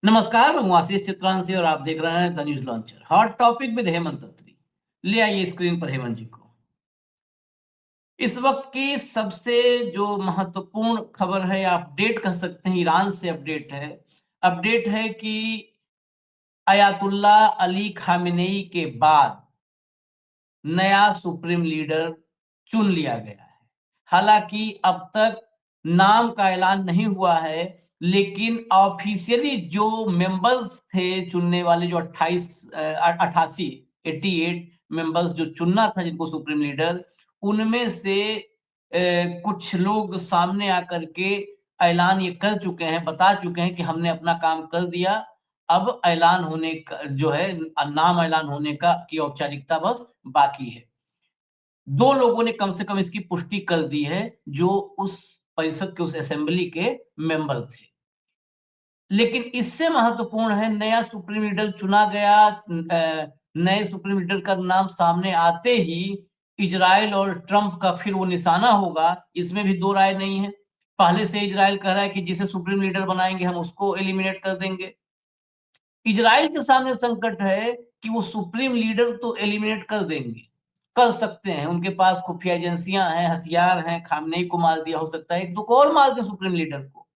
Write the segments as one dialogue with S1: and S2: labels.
S1: नमस्कार, मैं हूं आशीष चित्रांशी और आप देख रहे हैं the news launcher. Hot topic with Hemant Atri. ले आइए स्क्रीन पर हेमंत जी को। इस वक्त की सबसे जो महत्वपूर्ण खबर है या अपडेट कह सकते हैं, ईरान से अपडेट है कि अयातुल्ला अली खामेनेई के बाद नया सुप्रीम लीडर चुन लिया गया है। हालांकि अब तक नाम का ऐलान नहीं हुआ है, लेकिन ऑफिशियली जो मेंबर्स थे चुनने वाले, जो 88 मेंबर्स जो चुनना था जिनको सुप्रीम लीडर, उनमें से कुछ लोग सामने आकर के ऐलान ये कर चुके हैं, बता चुके हैं कि हमने अपना काम कर दिया। अब ऐलान होने का जो है, नाम ऐलान होने का की औपचारिकता बस बाकी है। 2 लोगों ने कम से कम इसकी पुष्टि कर दी है, जो उस परिषद के, उस असेंबली के मेंबर थे। लेकिन इससे महत्वपूर्ण है, नया सुप्रीम लीडर चुना गया। नए सुप्रीम लीडर का नाम सामने आते ही इजराइल और ट्रंप का फिर वो निशाना होगा, इसमें भी 2 राय नहीं है। पहले से इजराइल कह रहा है कि जिसे सुप्रीम लीडर बनाएंगे हम उसको एलिमिनेट कर देंगे। इजराइल के सामने संकट है कि वो सुप्रीम लीडर तो एलिमिनेट कर देंगे, कर सकते हैं, उनके पास खुफिया एजेंसियां हैं, हथियार हैं, खामनेई को मार दिया, हो सकता है 1-2 को और मार दें सुप्रीम लीडर को।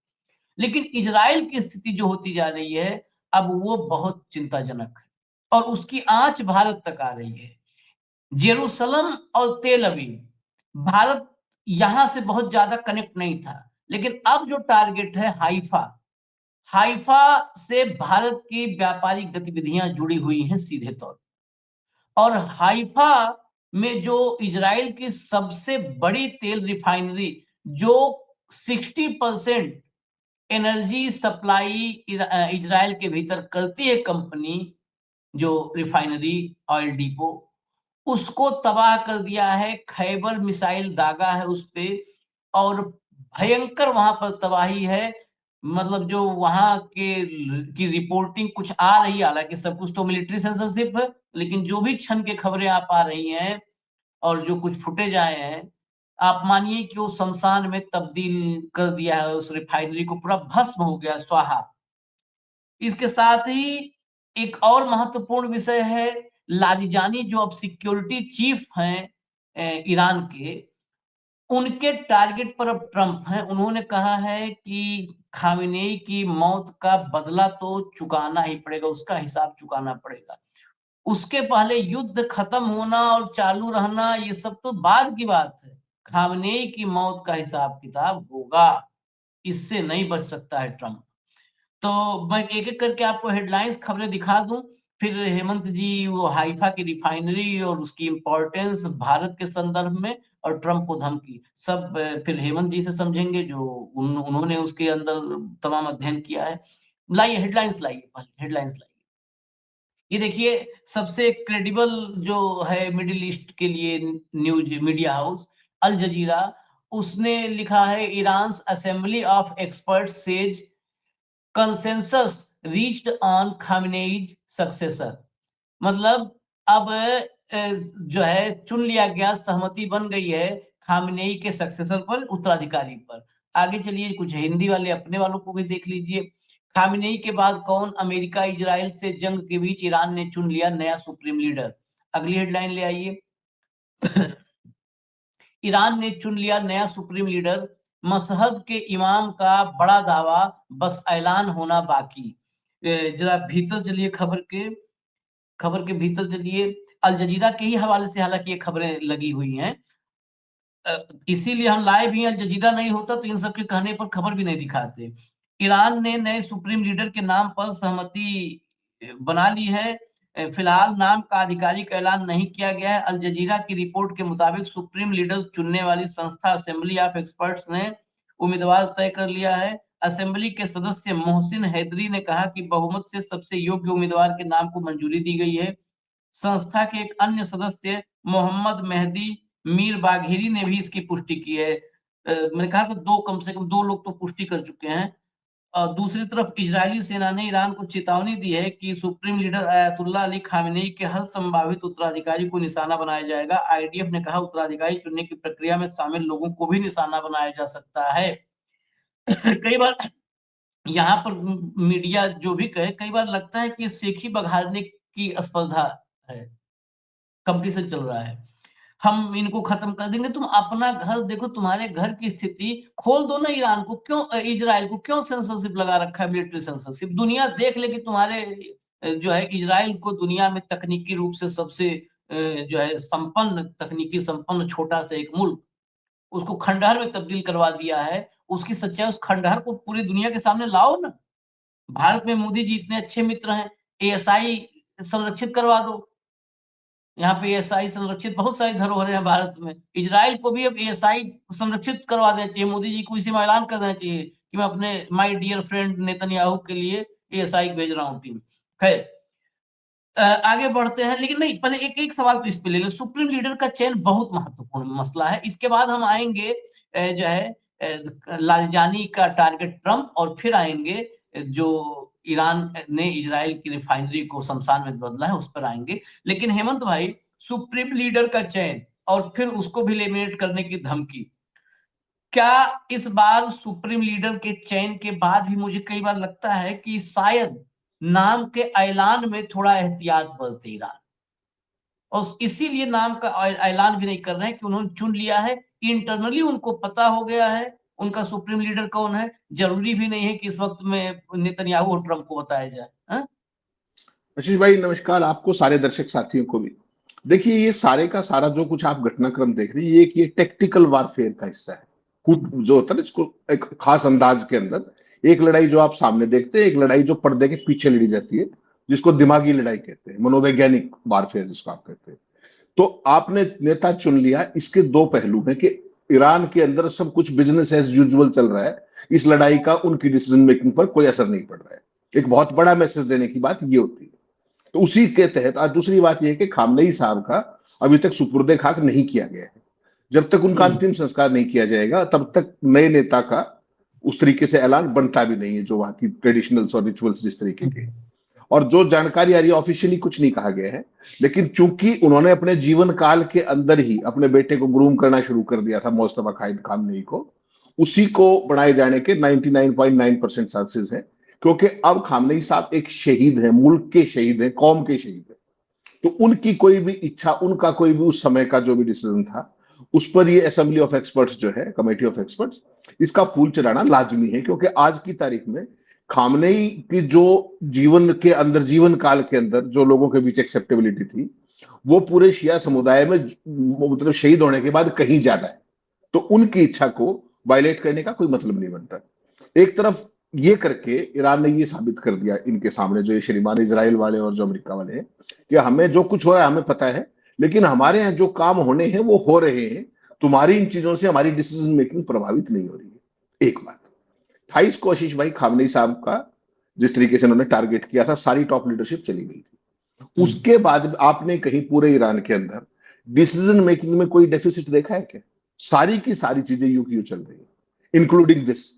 S1: लेकिन इजराइल की स्थिति जो होती जा रही है, अब वो बहुत चिंताजनक है और उसकी आंच भारत तक आ रही है। जेरूसलम और तेल अवीव, भारत यहां से बहुत ज्यादा कनेक्ट नहीं था, लेकिन अब जो टारगेट है हाइफा, हाइफा से भारत की व्यापारिक गतिविधियां जुड़ी हुई हैं सीधे तौर पर। और हाइफा में जो इजराइल की सबसे बड़ी तेल रिफाइनरी, जो 60% एनर्जी सप्लाई इजराइल के भीतर करती है कंपनी, जो रिफाइनरी ऑयल डिपो, उसको तबाह कर दिया है। खैबर मिसाइल दागा है उस पे और भयंकर वहां पर तबाही है। मतलब जो वहां के की रिपोर्टिंग कुछ आ रही है, हालांकि सब कुछ तो मिलिट्री सेंसरशिप है, लेकिन जो भी क्षण की खबरें आप आ रही हैं और जो कुछ फुटेज आए हैं, आप मानिए कि वो शमशान में तब्दील कर दिया है, उस रिफाइनरी को पूरा भस्म हो गया, स्वाहा। इसके साथ ही एक और महत्वपूर्ण विषय है, लारिजानी जो अब सिक्योरिटी चीफ हैं ईरान के, उनके टारगेट पर अब ट्रंप हैं। उन्होंने कहा है कि खामेनेई की मौत का बदला तो चुकाना ही पड़ेगा, उसका हिसाब चुकाना पड़ेगा। उसके पहले युद्ध खत्म होना और चालू रहना ये सब तो बाद की बात है। खामेनेई की मौत का हिसाब किताब होगा, इससे नहीं बच सकता है ट्रंप। तो मैं एक-एक करके आपको हेडलाइंस खबरें दिखा दूं, फिर हेमंत जी वो हाइफा की रिफाइनरी और उसकी इम्पोर्टेंस भारत के संदर्भ में और ट्रंप को धमकी, सब फिर हेमंत जी से समझेंगे, जो उन्होंने उसके अंदर तमाम अध्ययन किया है। लाइए हेडलाइंस, लाइए पहले हेडलाइंस लाइए। ये देखिए, सबसे क्रेडिबल जो है मिडिल ईस्ट के लिए news media house Al Jazeera, उसने लिखा है, Iran assembly of experts says consensus reached on Khamenei's successor. मतलब अब जो है चुन लिया गया, सहमति बन गई है खामेनेई के सक्सेसर पर, उत्तराधिकारी पर। आगे चलिए, कुछ हिंदी वाले अपने वालों को भी देख लीजिए। खामेनेई के बाद कौन? अमेरिका इजराइल से जंग के बीच ईरान ने चुन लिया नया सुप्रीम लीडर। अगली हेडलाइन ले आइए। ईरान ने चुन लिया नया सुप्रीम लीडर, मशहद के इमाम का बड़ा दावा, बस ऐलान होना बाकी। जरा भीतर चलिए, खबर के भीतर चलिए। अल जजीरा के ही हवाले से हालांकि ये खबरें लगी हुई हैं, इसीलिए हम लाइव ही, अल जजीरा नहीं होता तो इन सब के कहने पर खबर भी नहीं दिखाते। ईरान ने नए सुप्रीम लीडर के नाम पर सहमति बना ली है। फिलहाल नाम का आधिकारिक ऐलान नहीं किया गया है। अल जजीरा की रिपोर्ट के मुताबिक सुप्रीम लीडर चुनने वाली संस्था असेंबली ऑफ एक्सपर्ट्स ने उम्मीदवार तय कर लिया है। असेंबली के सदस्य मोहसिन हैदरी ने कहा कि बहुमत से सबसे योग्य उम्मीदवार के नाम को मंजूरी दी गई है। संस्था के एक अन्य सदस्य मोहम्मद मेहदी मीर बाघेरी ने भी इसकी पुष्टि की है। मैंने कहा था, दो, कम से कम 2 लोग तो पुष्टि कर चुके हैं। दूसरी तरफ इजरायली सेना ने ईरान को चेतावनी दी है कि supreme leader Ayatollah Ali Khamenei के हर संभावित उत्तराधिकारी को निशाना बनाया जाएगा। आईडीएफ ने कहा, उत्तराधिकारी चुनने की प्रक्रिया में शामिल लोगों को भी निशाना बनाया जा सकता है। कई बार यहाँ पर मीडिया जो भी कहे, कई बार लगता है कि सेखी बघाड़ने की स्पर्धा है, कॉम्पिटिशन चल रहा है। हम इनको खत्म कर देंगे, तुम अपना घर देखो, तुम्हारे घर की स्थिति खोल दो ना। ईरान को क्यों, इजराइल को क्यों सेंसरशिप लगा रखा है, मिलिट्री सेंसरशिप? दुनिया देख ले कि तुम्हारे जो है इजराइल को दुनिया में तकनीकी रूप से सबसे जो है संपन्न, तकनीकी संपन्न छोटा सा एक मुल्क, उसको खंडहर में तब्दील करवा दिया है। उसकी सच्चाई, उस खंडहर को पूरी दुनिया के सामने लाओ ना। भारत में मोदी जी इतने अच्छे मित्र हैं, एएसआई संरक्षित करवा दो। यहाँ पे एएसआई संरक्षित बहुत सारी धरोहरें हैं भारत में। इजराइल को भी अब एएसआई संरक्षित करवा देना चाहिए। मोदी जी को इसी में ऐलान कर देना चाहिए कि मैं अपने माय डियर फ्रेंड नेतन्याहू के लिए एएसआई भेज रहा हूँ टीम। खैर, आगे बढ़ते हैं, लेकिन नहीं, पहले एक एक सवाल तो इस पे ले लें। सुप्रीम लीडर का चयन बहुत महत्वपूर्ण मसला है। इसके बाद हम आएंगे जो है लालजानी का टारगेट ट्रम्प, और फिर आएंगे जो ईरान ने इजराइल की रिफाइनरी को शमशान में बदला है, उस पर आएंगे। लेकिन हेमंत भाई, सुप्रीम लीडर का चयन और फिर उसको भी एलिमिनेट करने की धमकी, क्या इस बार सुप्रीम लीडर के चयन के बाद भी, मुझे कई बार लगता है कि शायद नाम के ऐलान में थोड़ा एहतियात बरते ईरान, और इसीलिए नाम का ऐलान भी नहीं कर रहे हैं कि उन्होंने चुन लिया है। इंटरनली उनको पता हो गया है उनका सुप्रीम लीडर कौन है। जरूरी भी नहीं है कि इस वक्त में नेतन्याहू और ट्रंप को बताया जाए। हाँ?
S2: आशीष भाई नमस्कार, आपको सारे दर्शक साथियों को भी। देखिए, ये सारे का सारा जो कुछ आप घटनाक्रम देख रहे हैं, ये टेक्टिकल वारफेयर का हिस्सा है। कूट जो होता है ना, इसको एक खास अंदाज के अंदर एक लड़ाई जो आप सामने देखते हैं, एक लड़ाई जो पर्दे के पीछे लड़ी जाती है, जिसको दिमागी लड़ाई कहते हैं, मनोवैज्ञानिक वारफेयर जिसको आप कहते हैं। तो आपने नेता चुन लिया, इसके दो पहलू हैं कि ईरान के अंदर सब कुछ बिजनेस एज यूजुअल चल रहा है, इस लड़ाई का उनकी डिसीजन मेकिंग पर कोई असर नहीं पड़ रहा है। एक बहुत बड़ा मैसेज देने की बात ये होती है। तो उसी के तहत आज दूसरी बात यह है कि खामनेई साहब का अभी तक सुपुर्दे खाक नहीं किया गया है। जब तक उनका अंतिम संस्कार नहीं किया जाएगा, तब तक नए नेता का उस तरीके से ऐलान बनता भी नहीं है, जो वहां की ट्रेडिशनल्स और रिचुअल्स जिस तरीके के। और जो जानकारी आ रही है, ऑफिशियली कुछ नहीं कहा गया है, लेकिन चूंकि उन्होंने अपने जीवन काल के अंदर ही अपने बेटे को ग्रूम करना शुरू कर दिया था, मोस्तफा खामनेई को, उसी को बनाए जाने के 99.9% चांसेस है। क्योंकि अब खामनेई साहब एक शहीद है, मुल्क के शहीद है, कौम के शहीद है। तो उनकी कोई भी इच्छा, उनका कोई भी उस समय का जो भी डिसीजन था, उस पर ये असेंबली ऑफ एक्सपर्ट्स जो है, कमेटी ऑफ एक्सपर्ट्स, इसका फूल चढ़ाना लाजमी है। क्योंकि आज की तारीख में खामनेई की जो जीवन के अंदर, जीवन काल के अंदर जो लोगों के बीच एक्सेप्टेबिलिटी थी, वो पूरे शिया समुदाय में मतलब शहीद होने के बाद कहीं ज्यादा है। तो उनकी इच्छा को वायलेट करने का कोई मतलब नहीं बनता। एक तरफ ये करके ईरान ने ये साबित कर दिया इनके सामने, जो ये श्रीमान इजराइल वाले और जो अमेरिका वाले हैं, कि हमें जो कुछ हो रहा है हमें पता है, लेकिन हमारे यहाँ जो काम होने हैं वो हो रहे हैं। तुम्हारी इन चीजों से हमारी डिसीजन मेकिंग प्रभावित नहीं हो रही है। एक बात 28 को आशीष भाई खामनेई साहब का जिस तरीके से उन्होंने टारगेट किया था, सारी टॉप लीडरशिप चली गई थी। उसके बाद आपने कहीं पूरे ईरान के अंदर डिसीजन मेकिंग में कोई डेफिसिट देखा है क्या? सारी की सारी चीजें यूं की यूं चल रही है, इंक्लूडिंग दिस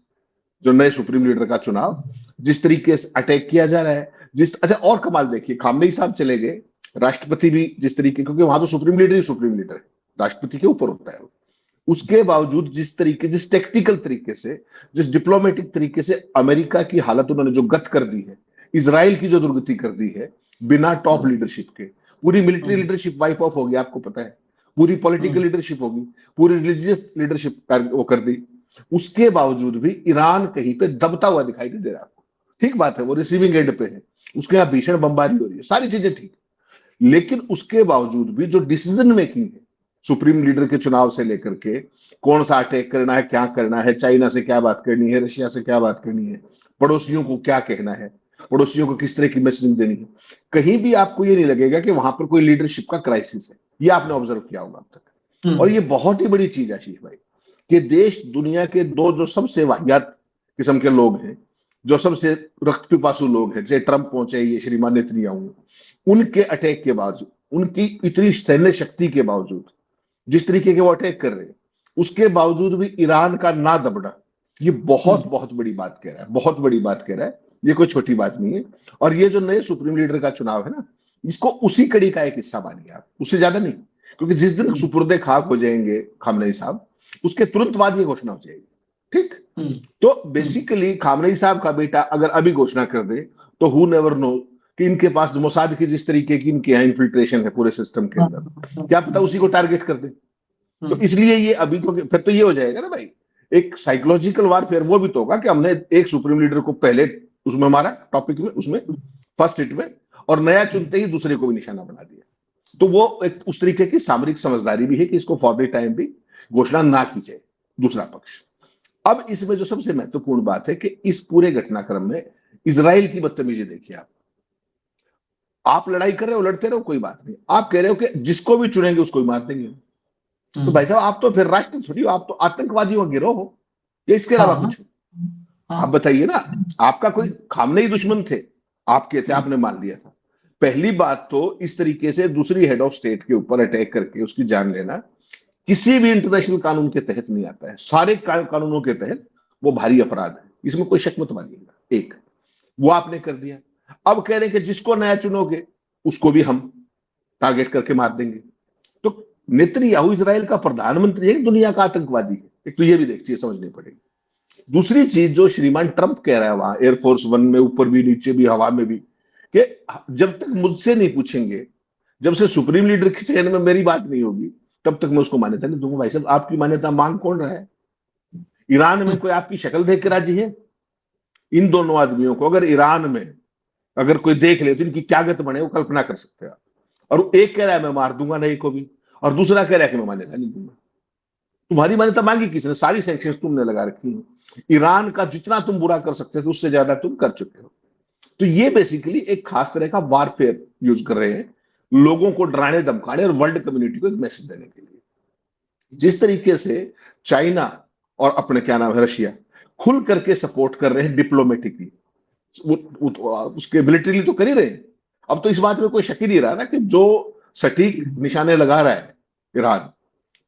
S2: जो नए सुप्रीम लीडर का चुनाव, जिस तरीके से अटैक किया जा रहा है। अच्छा, और कमाल देखिए, खामनेई साहब चले गए, राष्ट्रपति भी जिस तरीके, क्योंकि वहां तो सुप्रीम लीडर ही सुप्रीम लीडर है, राष्ट्रपति के ऊपर होता है। उसके बावजूद जिस तरीके, जिस टेक्टिकल तरीके से, जिस डिप्लोमेटिक तरीके से अमेरिका की हालत उन्होंने जो गत कर दी है, इसराइल की जो दुर्गति कर दी है, बिना टॉप लीडरशिप के, पूरी मिलिट्री लीडरशिप वाइप ऑफ होगी, आपको पता है, पूरी पॉलिटिकल लीडरशिप होगी, पूरी रिलीजियस लीडरशिप वो कर दी। उसके बावजूद भी ईरान कहीं पे दबता हुआ दिखाई नहीं दे रहा आपको। ठीक बात है, वो रिसीविंग एंड पे है, उसके यहाँ भीषण बमबारी हो रही है, सारी चीजें ठीक, लेकिन उसके बावजूद भी जो डिसीजन मेकिंग है, सुप्रीम लीडर के चुनाव से लेकर के, कौन सा अटैक करना है, क्या करना है, चाइना से क्या बात करनी है, रशिया से क्या बात करनी है, पड़ोसियों को क्या कहना है, पड़ोसियों को किस तरह की मैसेजिंग देनी है, कहीं भी आपको ये नहीं लगेगा कि वहां पर कोई लीडरशिप का क्राइसिस है। ये आपने ऑब्जर्व किया होगा अब तक। और ये बहुत ही बड़ी चीज है आशीष भाई, कि देश दुनिया के दो जो सबसे वाहियात किस्म के लोग हैं, जो सबसे रक्त पिपासु लोग हैं, चाहे ट्रंप पहुंचे ये श्रीमान नेतन्याहू, उनके अटैक के बावजूद, उनकी इतनी सैन्य शक्ति के बावजूद, जिस तरीके के वो अटैक कर रहे हैं, उसके बावजूद भी ईरान का ना दबना, ये बहुत बहुत बड़ी बात कह रहा है, बहुत बड़ी बात कह रहा है। ये कोई छोटी बात नहीं है। और ये जो नए सुप्रीम लीडर का चुनाव है ना, इसको उसी कड़ी का एक हिस्सा मानिए आप, उससे ज्यादा नहीं। क्योंकि जिस दिन सुपुर्दे खाक हो जाएंगे खामनेई साहब, उसके तुरंत बाद ये घोषणा हो जाएगी, ठीक।
S1: हम्म,
S2: तो बेसिकली खामनेई साहब का बेटा अगर अभी घोषणा कर दे तो हु नेवर नो कि इनके पास मोसाद की जिस तरीके की इनके यहाँ इन्फिल्ट्रेशन है पूरे सिस्टम के अंदर, क्या पता उसी को टारगेट कर दे। तो इसलिए ये अभी तो फिर तो ये हो जाएगा ना भाई, एक साइकोलॉजिकल वारफेयर वो भी तो होगा कि हमने एक सुप्रीम लीडर को पहले उसमें मारा, टॉपिक में, उसमें फर्स्ट हिट में, और नया चुनते ही दूसरे को भी निशाना बना दिया। तो वो एक उस तरीके की सामरिक समझदारी भी है कि इसको फॉर द टाइम भी घोषणा ना की जाए दूसरा पक्ष। अब इसमें जो सबसे महत्वपूर्ण बात है कि इस पूरे घटनाक्रम में इजराइल की बदतमीजी देखिए। आप लड़ाई कर रहे हो, लड़ते रहो, कोई बात नहीं, आप कह रहे हो कि जिसको भी चुनेंगे उसको ही मार देंगे। तो भाई साहब आप तो फिर राष्ट्र थोड़ी हो, आप तो आतंकवादियों का गिरोह हो, या इसके अलावा कुछ हो? आप बताइए ना। आपका कोई खामनेई दुश्मन थे, आपके थे, आपने मान लिया था। पहली बात तो इस तरीके से दूसरी हेड ऑफ स्टेट के ऊपर अटैक करके उसकी जान लेना किसी भी इंटरनेशनल कानून के तहत नहीं आता है। सारे कानूनों के तहत वो भारी अपराध है, इसमें कोई शक मत मानिएगा। एक वो आपने कर दिया। अब कह रहे हैं कि जिसको नया चुनोगे उसको भी हम टारगेट करके मार देंगे। तो नेतन्याहू इजराइल का प्रधानमंत्री है, दुनिया का आतंकवादी है? एक तो ये भी देखिए, समझनी पड़ेगी। दूसरी चीज जो श्रीमान ट्रंप कह रहा है वहां एयरफोर्स वन में, ऊपर भी, नीचे भी, हवा में भी, कि जब तक मुझसे नहीं पूछेंगे, जब से सुप्रीम लीडर के चयन में मेरी बात नहीं होगी, तब तक मैं उसको मान्यता नहीं दूंगा। भाई साहब आपकी मान्यता मांग कौन रहा है? ईरान में कोई आपकी शक्ल देख के राजी है? इन दोनों आदमियों को अगर ईरान में अगर कोई देख ले तो इनकी क्या गत बने, वो कल्पना कर सकते हैं आप। और एक कह रहा है मैं मार दूंगा नहीं को भी, और दूसरा कह रहा है कि मैं मान्यता नहीं दूंगा। तुम्हारी मान्यता मांगी किसने? सारी सैंक्शंस तुमने लगा रखी है। ईरान का जितना तुम बुरा कर सकते थे उससे ज्यादा तुम कर चुके हो। तो ये बेसिकली एक खास तरह का वारफेयर यूज कर रहे हैं, लोगों को डराने धमकाने और वर्ल्ड कम्युनिटी को एक मैसेज देने के लिए। जिस तरीके से चाइना और अपने क्या नाम है रशिया खुल करके सपोर्ट कर रहे हैं डिप्लोमेटिकली, उसके मिलिट्रीली तो कर ही रहे हैं। अब तो इस बात में कोई शक ही नहीं रहा ना कि जो सटीक निशाने लगा रहा है ईरान,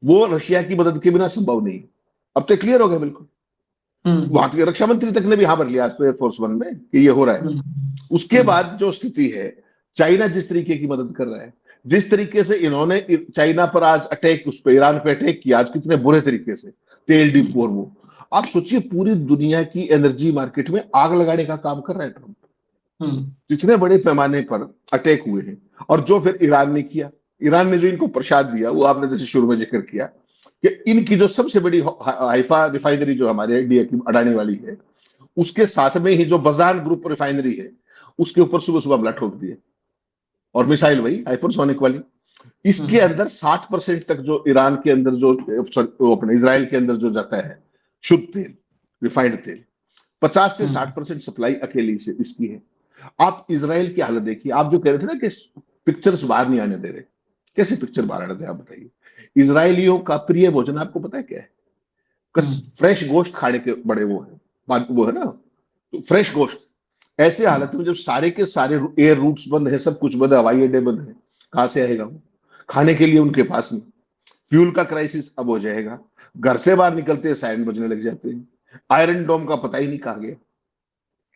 S2: वो रशिया की मदद के बिना संभव नहीं। अब तो क्लियर हो गया बिल्कुल। वहां के रक्षा मंत्री तक ने भी हाँ भर लिया आज तो एयरफोर्स वन में कि ये हो रहा है। उसके बाद जो स्थिति है, चाइना जिस तरीके की मदद कर रहा है, जिस तरीके से इन्होंने चाइना पर आज अटैक, उस पर ईरान पे अटैक किया आज कितने बुरे तरीके से, तेल डिपो और वो, आप सोचिए पूरी दुनिया की एनर्जी मार्केट में आग लगाने का काम कर रहा है ट्रंप। जितने बड़े पैमाने पर अटैक हुए हैं, और जो फिर ईरान ने किया, ईरान ने जो इनको प्रसाद दिया, वो आपने जैसे शुरू में जिक्र किया कि इनकी जो सबसे बड़ी हाइफा रिफाइनरी जो हमारे इंडिया की अडानी वाली है, उसके साथ में ही जो बजान ग्रुप रिफाइनरी है, उसके ऊपर सुबह सुबह हमला ठोक दिया, और मिसाइल वही हाइपरसोनिक वाली। इसके अंदर 60% तक जो ईरान के अंदर जो अपने इसराइल के अंदर जो जाता है शुद्ध तेल, रिफाइंड तेल, 50 से 60% सप्लाई अकेली से इसकी है। आप इसराइल की हालत देखिए। आप जो कह रहे थे ना कि पिक्चर्स बाहर नहीं आने दे रहे, कैसे पिक्चर बाहर आने दे, आप बताइए। इसराइलियों का प्रिय भोजन आपको पता है क्या है? फ्रेश गोश्त खाने के बड़े वो है ना, तो फ्रेश गोश्त। ऐसे हालत में जब सारे के सारे एयर रूट्स बंद है, सब कुछ बंद है, हवाई अड्डे बंद है, कहां से आएगा वो? खाने के लिए उनके पास नहीं। फ्यूल का क्राइसिस अब हो जाएगा, घर से बाहर निकलते हैं सायरन बजने लग जाते हैं। आयरन डोम का पता ही नहीं कहा गया।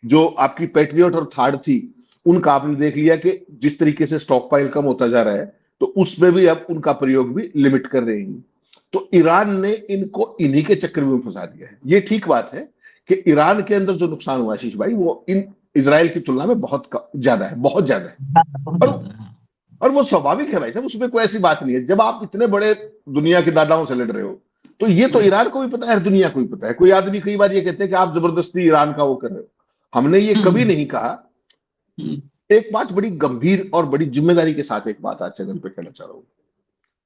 S2: जो आपकी पेट्रियट और थार्ड थी, उनका आपने देख लिया कि जिस तरीके से स्टॉक पाइल कम होता जा रहा है, तो उसमें भी अब उनका प्रयोग भी लिमिट कर रहे हैं। तो ईरान ने इनको इन्हीं के चक्कर में फंसा दिया है। ये ठीक बात है कि ईरान के अंदर जो नुकसान हुआ आशीष भाई, वो इन इसराइल की तुलना में बहुत ज्यादा है, बहुत ज्यादा है। और वो स्वाभाविक है भाई साहब, उसमें कोई ऐसी बात नहीं है। जब आप इतने बड़े दुनिया के दादाओं से लड़ रहे हो, तो ये तो ईरान को भी पता है, दुनिया को भी पता है। कोई आदमी कई बार ये कहते हैं कि आप जबरदस्ती ईरान का वो कर रहे हो। हमने ये कभी नहीं कहा। एक बात बड़ी गंभीर और बड़ी जिम्मेदारी के साथ एक बात आज चैनल पे कहना चाह रहा हूं,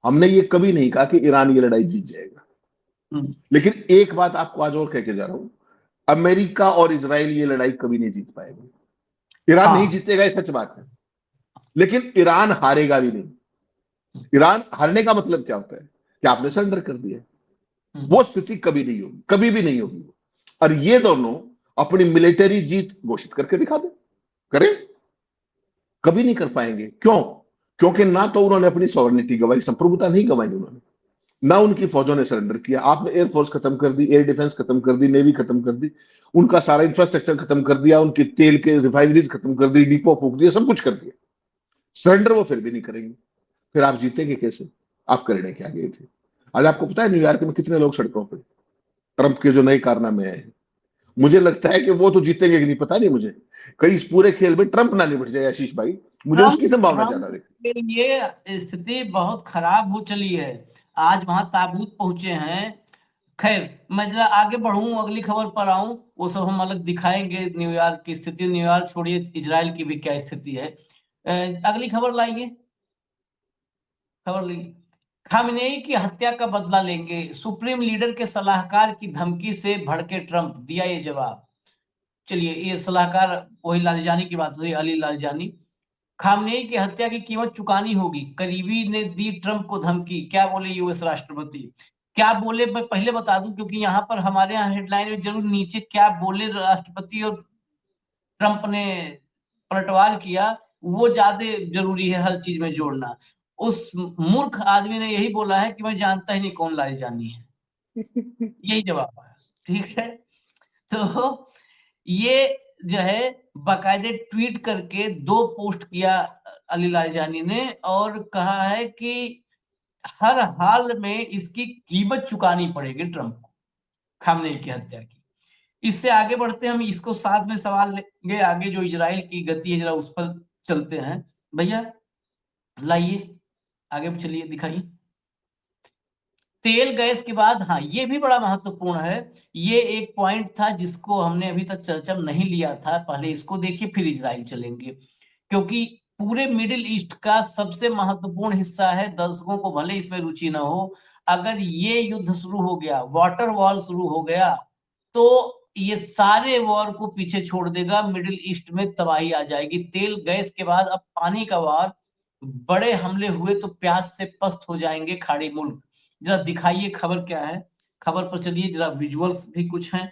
S2: हमने ये कभी नहीं कहा कि ईरान ये लड़ाई जीत जाएगा। लेकिन एक बात आपको आज और कह के जा रहा हूं, अमेरिका और इजराइल ये लड़ाई कभी नहीं जीत पाएंगे। ईरान नहीं जीतेगा, ये सच बात है, लेकिन ईरान हारेगा भी नहीं। ईरान हारने का मतलब क्या होता है कि आपने सरेंडर कर दिया। वो स्थिति कभी नहीं होगी, कभी भी नहीं होगी। और ये दोनों अपनी मिलिट्री जीत घोषित करके दिखा दे, करें, कभी नहीं कर पाएंगे। क्यों? क्योंकि ना तो उन्होंने अपनी सॉवरेनिटी गंवाई, संप्रभुता नहीं गंवाई उन्होंने, ना उनकी फौजों ने सरेंडर किया। आपने एयरफोर्स खत्म कर दी, एयर डिफेंस खत्म कर दी, नेवी खत्म कर दी, उनका सारा इंफ्रास्ट्रक्चर खत्म कर दिया, उनकी तेल के रिफाइनरीज खत्म कर दी, डिपो फूक दिया, सब कुछ कर दिया। सरेंडर वो फिर भी नहीं करेंगे। फिर आप जीतेंगे कैसे? आप करने क्या गए थे? आज आपको पता है न्यूयॉर्क में कितने लोग सड़कों पर? ट्रंप के जो नए कारनामे आए हैं। मुझे लगता है कि वो तो जीतेंगे कि नहीं पता नहीं मुझे, कहीं इस पूरे खेल में ट्रंप ना निपट जाए आशीष भाई, मुझे
S1: ट्रम्प
S2: उसकी संभावना
S1: ट्रम्प
S2: ज्यादा दिखती
S1: के लिए स्थिति बहुत खराब हो चली है। आज वहां ताबूत पहुंचे हैं। खैर, मैं जरा आगे बढ़ूं, अगली खबर पर आऊं, वो सब हम अलग दिखाएंगे। न्यूयॉर्क की स्थिति, न्यूयॉर्क छोड़िए, इजराइल की भी क्या स्थिति है। अगली खबर लाइए, खबर ली। खामेनेई की हत्या का बदला लेंगे, सुप्रीम लीडर के सलाहकार की धमकी से भड़के ट्रंप, दिया ये जवाब। चलिए, ये सलाहकार वही लालजानी की बात हुई, अली लालजानी। खामनेई की हत्या की कीमत चुकानी होगी, करीबी ने दी ट्रंप को धमकी। क्या बोले यूएस राष्ट्रपति? क्या बोले मैं पहले बता दूं, क्योंकि यहाँ पर हमारे यहाँ हेडलाइन में जरूर नीचे क्या बोले राष्ट्रपति और ट्रंप ने पलटवार किया, वो ज्यादा जरूरी है हर चीज में जोड़ना। उस मूर्ख आदमी ने यही बोला है कि मैं जानता ही नहीं कौन लालजानी है।
S2: है।
S1: यही जवाब है, ठीक है। तो ये जो है बाकायदे ट्वीट करके 2 पोस्ट किया अली लालजानी ने, और कहा है कि हर हाल में इसकी कीमत चुकानी पड़ेगी ट्रंप को, खामनेई की हत्या की। इससे आगे बढ़ते हैं, हम इसको साथ में सवाल लेंगे आगे, जो इजराइल की गति है जरा उस पर चलते हैं। भैया लाइए, आगे चलिए, दिखाइए। तेल गैस के बाद, हाँ ये भी बड़ा महत्वपूर्ण है। ये एक पॉइंट था जिसको हमने अभी तक चर्चा में नहीं लिया था, पहले इसको देखिए फिर इजराइल चलेंगे। क्योंकि पूरे मिडिल ईस्ट का सबसे महत्वपूर्ण हिस्सा है, दर्शकों को भले इसमें रुचि ना हो, अगर ये युद्ध शुरू हो गया, वाटर वॉर शुरू हो गया, तो ये सारे वॉर को पीछे छोड़ देगा, मिडिल ईस्ट में तबाही आ जाएगी। तेल गैस के बाद अब पानी का वार, बड़े हमले हुए तो प्यास से पस्त हो जाएंगे खाड़ी मुल्क। जरा दिखाइए खबर क्या है, खबर पर चलिए, जरा विजुअल्स भी कुछ हैं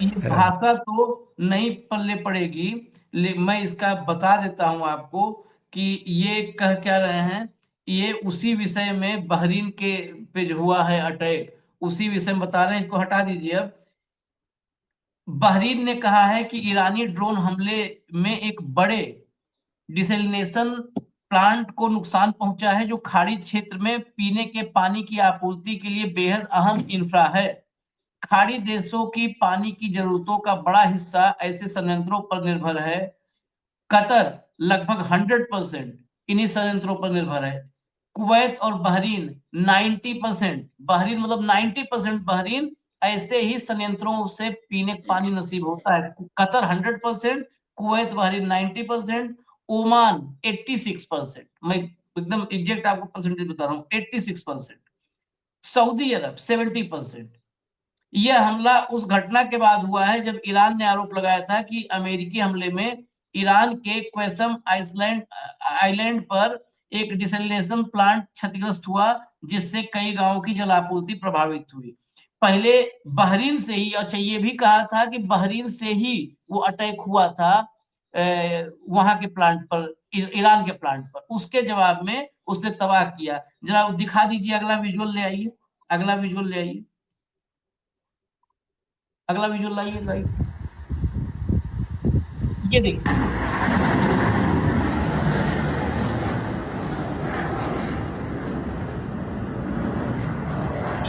S1: ये भाषा तो नहीं पल्ले पड़ेगी, मैं इसका बता देता हूं आपको कि ये कह क्या रहे हैं। ये उसी विषय में बहरीन के पे जो हुआ है अटैक, उसी विषय में बता रहे हैं, इसको हटा दीजिए अब। बहरीन ने कहा है कि ईरानी ड्रोन हमले में एक बड़े डिसैलिनेशन प्लांट को नुकसान पहुंचा है, जो खाड़ी क्षेत्र में पीने के पानी की आपूर्ति के लिए बेहद अहम इंफ्रा है। खाड़ी देशों की पानी की जरूरतों का बड़ा हिस्सा ऐसे संयंत्रों पर निर्भर है। कतर लगभग 100% इन्हीं संयंत्रों पर निर्भर है। कुवैत और बहरीन 90%, बहरीन मतलब 90% बहरीन ऐसे ही संयंत्रों से पीने का पानी नसीब होता है। कतर 100%, कुवैत बहरीन 90%, ओमान 86%, मैं एकदम एग्जैक्ट आपको परसेंटेज बता रहा हूँ, 86%, सऊदी अरब 70%। यह हमला उस घटना के बाद हुआ है जब ईरान ने आरोप लगाया था कि अमेरिकी हमले में ईरान के क्वेसम आइलैंड पर एक डिसैलिनेशन प्लांट क्षतिग्रस्त हुआ, जिससे कई गांवों की जलापूर्ति प्रभावित हुई। पहले बहरीन से ही, अच्छा ये भी कहा था कि बहरीन से ही वो अटैक हुआ था वहां के प्लांट पर, ईरान के प्लांट पर, उसके जवाब में उसने तबाह किया। जरा दिखा दीजिए, अगला विजुअल ले आइए, अगला विजुअल ले आइए, अगला विजुअल लाइए, ये देखिए,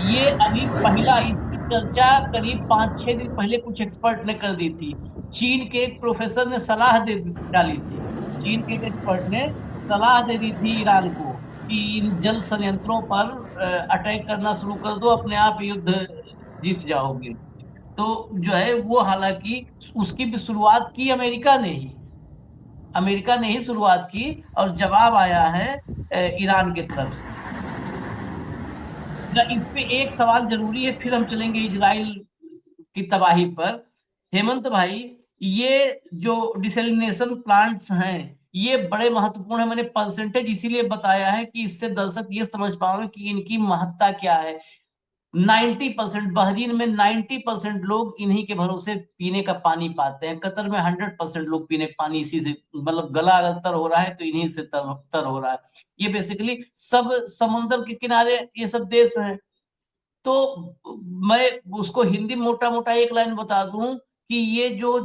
S1: ये अभी पहला, इसकी चर्चा करीब 5-6 दिन पहले कुछ एक्सपर्ट ने कर दी थी। चीन के एक प्रोफेसर ने सलाह दे डाली थी, चीन के एक एक्सपर्ट ने सलाह दे दी थी ईरान को कि इन जल संयंत्रों पर अटैक करना शुरू कर दो, अपने आप युद्ध जीत जाओगे। तो जो है वो, हालांकि उसकी भी शुरुआत की अमेरिका ने ही शुरुआत की, और जवाब आया है ईरान की तरफ से। इस पे एक सवाल जरूरी है, फिर हम चलेंगे इजराइल की तबाही पर। हेमंत भाई, ये जो डिसैलिनेशन प्लांट्स हैं ये बड़े महत्वपूर्ण है। मैंने परसेंटेज इसीलिए बताया है कि इससे दर्शक ये समझ पाओगे कि इनकी महत्ता क्या है। 90%, बहरीन में 90% लोग इन्हीं के भरोसे पीने का पानी पाते हैं। कतर में 100% लोग पीने का पानी इसी से, मतलब गला अगर तर हो रहा है तो इन्हीं से तर हो रहा है। ये बेसिकली सब समुद्र के किनारे ये सब देश हैं। तो मैं उसको हिंदी मोटा मोटा एक लाइन बता दूं कि ये जो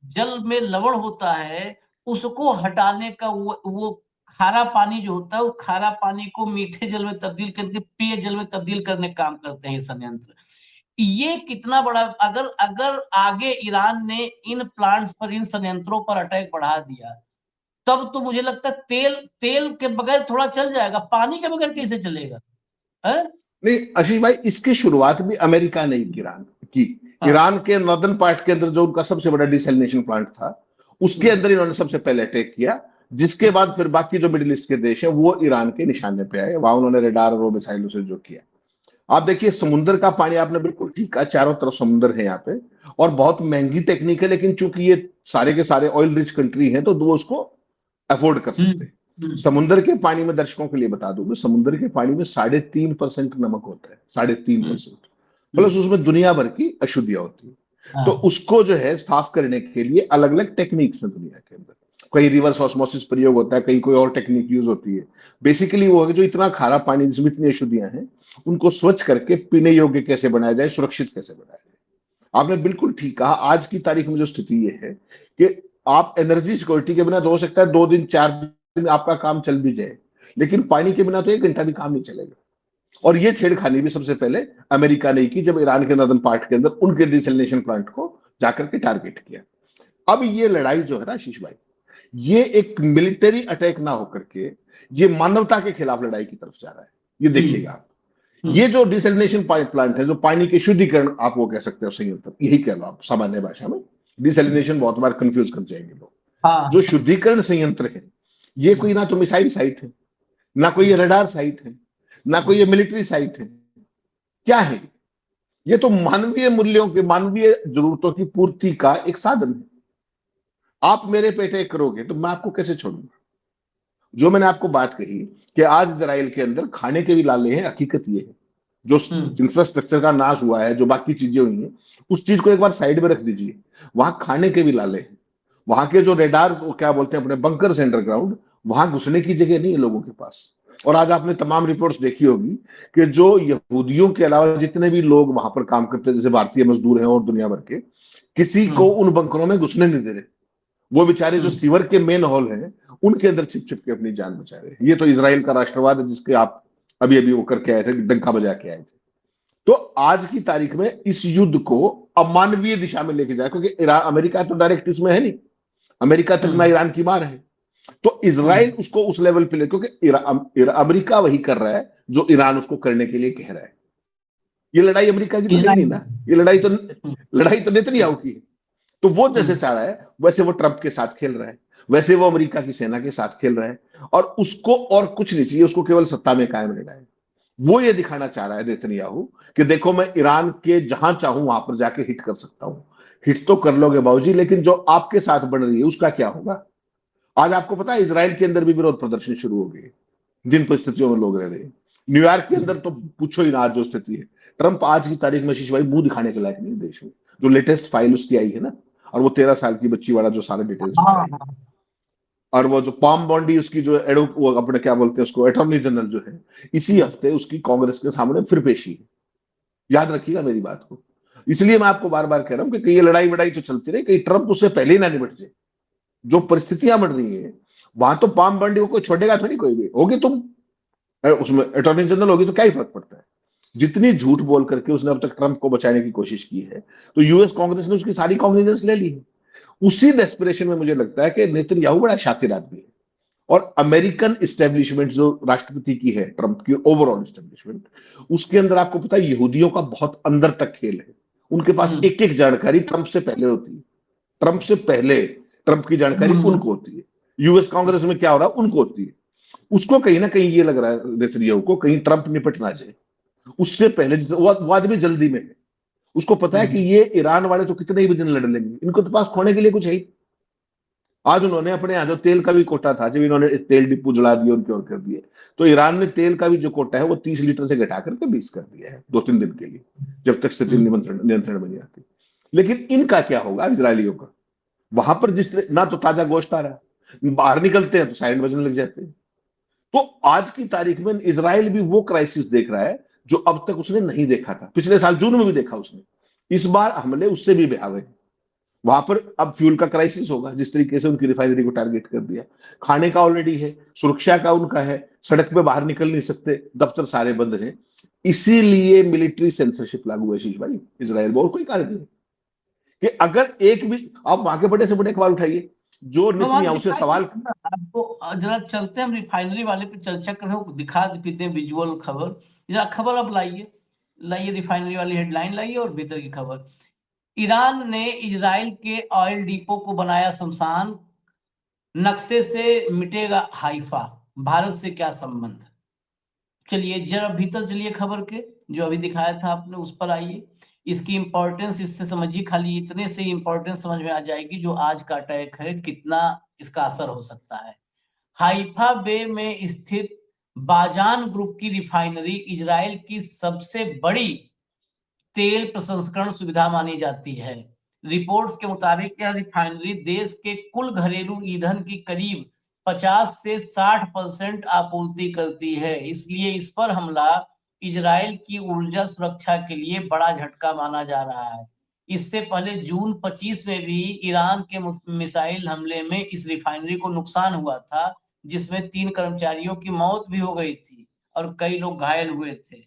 S1: जल में लवण होता है, उसको हटाने का वो खारा पानी जो होता है, वो खारा पानी को मीठे जल में तब्दील करके पेय जल में तब्दील करने का काम करते हैं ये संयंत्र। ये कितना बड़ा, अगर अगर आगे ईरान ने इन प्लांट्स पर, इन संयंत्रों पर अटैक बढ़ा दिया, तब तो मुझे लगता है तेल तेल के बगैर थोड़ा चल जाएगा, पानी के बगैर कैसे चलेगा? हैं?
S2: नहीं आशीष भाई, इसकी शुरुआत भी अमेरिका ने ईरान की।
S1: हाँ।
S2: ईरान के नॉर्दर्न पार्ट के अंदर जो उनका सबसे बड़ा डिसैलिनेशन प्लांट था, उसके अंदर इन्होंने सबसे पहले अटैक किया, जिसके बाद फिर बाकी जो मिडिल ईस्ट के देश हैं वो ईरान के निशाने पे आए, वहां उन्होंने रेडार और मिसाइलों से जो किया। आप देखिए समुद्र का पानी, आपने बिल्कुल ठीक कहा, चारों तरफ समुद्र है यहाँ पे, और बहुत महंगी टेक्निक है, लेकिन चूंकि ये सारे के सारे ऑयल रिच कंट्री हैं तो वो उसको अफोर्ड कर सकते हैं। समुद्र के पानी में, दर्शकों के लिए बता दूं मैं, समुद्र के पानी में 3.5% नमक होता है, 3.5%, प्लस उसमें दुनिया भर की अशुद्धियां होती है। तो उसको जो है साफ करने के लिए अलग अलग टेक्निक्स हैं दुनिया के अंदर, कहीं रिवर्स ऑस्मोसिस प्रयोग होता है, कहीं कोई और टेक्निक यूज होती है। बेसिकली वो है जो इतना खारा पानी जिसमें इतनी अशुद्धियां हैं, उनको स्वच्छ करके पीने योग्य कैसे बनाया जाए, सुरक्षित कैसे बनाया जाए। आपने बिल्कुल ठीक कहा, आज की तारीख में जो स्थिति ये है कि आप एनर्जी सिक्योरिटी के बिना तो हो सकता है 2 दिन 4 दिन आपका काम चल भी जाए, लेकिन पानी के बिना तो 1 घंटा भी काम नहीं चलेगा। और ये छेड़खानी भी सबसे पहले अमेरिका ने की, जब ईरान के नॉर्दर्न पार्ट के अंदर उनके डिसैलिनेशन प्लांट को जाकर के टारगेट किया। अब ये लड़ाई जो है ना आशीष भाई, ये एक मिलिट्री अटैक ना होकर के ये मानवता के खिलाफ लड़ाई की तरफ जा रहा है। ये देखिएगा आप, ये जो डिसैलिनेशन प्लांट है, जो पानी के शुद्धिकरण आप वो कह सकते हो संयंत्र, यही कह लो आप सामान्य भाषा में, डिसैलिनेशन बहुत बार कंफ्यूज कर जाएंगे लोग।
S1: हाँ।
S2: जो शुद्धिकरण संयंत्र है, ये कोई ना तो मिसाइल साइट है, ना कोई ये रडार साइट है, ना कोई ये मिलिट्री साइट है। क्या है ये? तो मानवीय मूल्यों के, मानवीय जरूरतों की पूर्ति का एक साधन है। आप मेरे पे अटैक करोगे तो मैं आपको कैसे छोड़ूंगा? जो मैंने आपको बात कही कि आज इजराइल के अंदर खाने के भी लाले हैं, हकीकत ये है, जो इंफ्रास्ट्रक्चर का नाश हुआ है, जो बाकी चीजें हुई हैं, उस चीज को एक बार साइड में रख दीजिए, वहां खाने के भी लाले हैं। वहां के जो रेडार, वो क्या बोलते हैं अपने बंकर्स अंडरग्राउंड, वहां घुसने की जगह नहीं है लोगों के पास। और आज आपने तमाम रिपोर्ट्स देखी होगी कि जो यहूदियों के अलावा जितने भी लोग वहां पर काम करते हैं, जैसे भारतीय मजदूर हैं और दुनिया भर के, किसी को उन बंकरों में घुसने नहीं दे रहे। वो बेचारे जो सीवर के मेन हॉल हैं, उनके अंदर छिप छिप के अपनी जान बचा रहे हैं। ये तो इसराइल का राष्ट्रवाद है, जिसके आप अभी अभी वो करके आए थे, डंका बजा के आए थे। तो आज की तारीख में इस युद्ध को अमानवीय दिशा में लेके जाए, क्योंकि अमेरिका तो डायरेक्ट इसमें है नहीं, अमेरिका तक ना ईरान की मार है, तो इसराइल उसको उस लेवल पे ले, क्योंकि अमेरिका वही कर रहा है जो ईरान उसको करने के लिए कह रहा है। ये लड़ाई अमेरिका की तो है नहीं ना, ये लड़ाई तो नेतन्याहू की है। तो वो जैसे चाह रहा है वैसे वो ट्रंप के साथ खेल रहा है, वैसे वो अमेरिका की सेना के साथ खेल रहा है, और उसको और कुछ नहीं चाहिए, उसको केवल सत्ता में कायम रहना है। वो ये दिखाना चाह रहा है नेतन्याहू कि देखो मैं ईरान के जहां चाहूं वहां पर जाके हिट कर सकता हूं। हिट तो कर लोगे बाबूजी, लेकिन जो आपके साथ बढ़ रही है उसका क्या होगा? आज आपको पता है इसराइल के अंदर भी विरोध प्रदर्शन शुरू हो गए, जिन परिस्थितियों में लोग रह रहे हैं। न्यूयॉर्क के अंदर तो पूछो ही ना आज जो स्थिति है। ट्रंप आज की तारीख में शीश भाई मुंह दिखाने के लायक नहीं है देश में। जो लेटेस्ट फाइल उसकी आई है ना, और वो 13 साल की बच्ची वाला जो सारे डिटेल्स, और वो जो पाम बॉन्डी उसकी जो वो अपने क्या बोलते हैं उसको, अटॉर्नी जनरल जो है, इसी हफ्ते उसकी कांग्रेस के सामने फिर पेशी है। याद रखिएगा मेरी बात को। इसलिए मैं आपको बार बार कह रहा हूं कि ये लड़ाई वड़ाई तो चलती रही, कहीं ट्रंप उससे पहले ही ना निपट जाए। जो परिस्थितियां बढ़ रही है वहां तो पाम बॉन्डी को कोई छोड़ेगा थोड़ी, कोई भी होगी, तुम उसमें अटॉर्नी जनरल होगी तो क्या ही फर्क पड़ता है। जितनी झूठ बोल करके उसने अब तक ट्रंप को बचाने की कोशिश की है, तो यूएस कांग्रेस ने उसकी सारी कॉग्निजेंस ले ली है। उसी डेस्परेशन में मुझे लगता है कि नेतन्याहू बड़ा शातिर आदमी है, और अमेरिकन इस्टेब्लिशमेंट जो राष्ट्रपति की है, ट्रंप की ओवरऑल इस्टेब्लिशमेंट, उसके अंदर आपको पता है यहूदियों का बहुत अंदर तक खेल है। उनके पास एक एक जानकारी ट्रंप से पहले होती है, ट्रंप से पहले ट्रंप की जानकारी उनको होती है। यूएस कांग्रेस में क्या हो रहा है उनको होती है। उसको कहीं ना कहीं ये लग रहा है नेतन्याहू को, कहीं ट्रंप निपट ना जाए उससे पहले। वो आदमी जल्दी में है, उसको पता है कि ये ईरान वाले तो कितने ही दिन लड़ लेंगे, इनको तो पास खोने के लिए कुछ है ही। आज उन्होंने अपने यहाँ जो तेल का भी कोटा था, जब इन्होंने तेल डिपो जला दिए उनके और कर दिए, तो ईरान ने तेल का भी जो कोटा है वो 30 लीटर से घटा करके 20 कर दिया है 2-3 दिन के लिए, जब तक स्थिति नियंत्रण में नहीं आती। लेकिन इनका क्या होगा इजरायलियों का? वहां पर जिस ना तो ताजा गोश्त आ रहा है, बाहर निकलते हैं तो साइड बजने लग जाते हैं। तो आज की तारीख में इजराइल भी वो क्राइसिस देख रहा है जो अब तक उसने नहीं देखा था। पिछले साल जून में भी देखा उसने, इस बार हमले उससे भी भयावह हैं। वहां पर अब फ्यूल का क्राइसिस होगा, जिस तरीके से उनकी रिफाइनरी को टारगेट कर दिया। खाने का ऑलरेडी है, सुरक्षा का उनका है, सड़क पे बाहर निकल नहीं सकते, दफ्तर सारे बंद हैं। इसीलिए मिलिट्री सेंसरशिप लागू है शीश भाई इजराइल में, और कोई कारण नहीं है। कि अगर एक भी आप वहां के बड़े से बड़े सवाल उठाइए, जो
S1: तो वहां
S2: नेतन्याहू से सवाल।
S1: आपको जरा चलते हैं, हम रिफाइनरी वाले पे चर्चा कर रहे हो, दिखा देते हैं विजुअल खबर। जरा खबर अब लाइए, लाइए रिफाइनरी वाली हेडलाइन लाइए और भीतर की खबर। ईरान ने इजराइल के ऑयल डिपो को बनाया शमशान, नक्शे से मिटेगा हाइफा, भारत से क्या संबंध। चलिए जरा भीतर चलिए खबर के, जो अभी दिखाया था आपने उस पर आइए। इसकी इंपॉर्टेंस इससे समझिए, खाली इतने से इंपॉर्टेंस समझ में आ जाएगी जो आज का अटैक है कितना इसका असर हो सकता है। हाइफा बे में स्थित बाजान ग्रुप की रिफाइनरी इजराइल की सबसे बड़ी तेल प्रसंस्करण सुविधा मानी जाती है। रिपोर्ट्स के मुताबिक यह रिफाइनरी देश के कुल घरेलू ईंधन की करीब 50 से 60% आपूर्ति करती है। इसलिए इस पर हमला इजराइल की ऊर्जा सुरक्षा के लिए बड़ा झटका माना जा रहा है। इससे पहले जून 25 में भी ईरान के मिसाइल हमले में इस रिफाइनरी को नुकसान हुआ था, जिसमें 3 कर्मचारियों की मौत भी हो गई थी और कई लोग घायल हुए थे।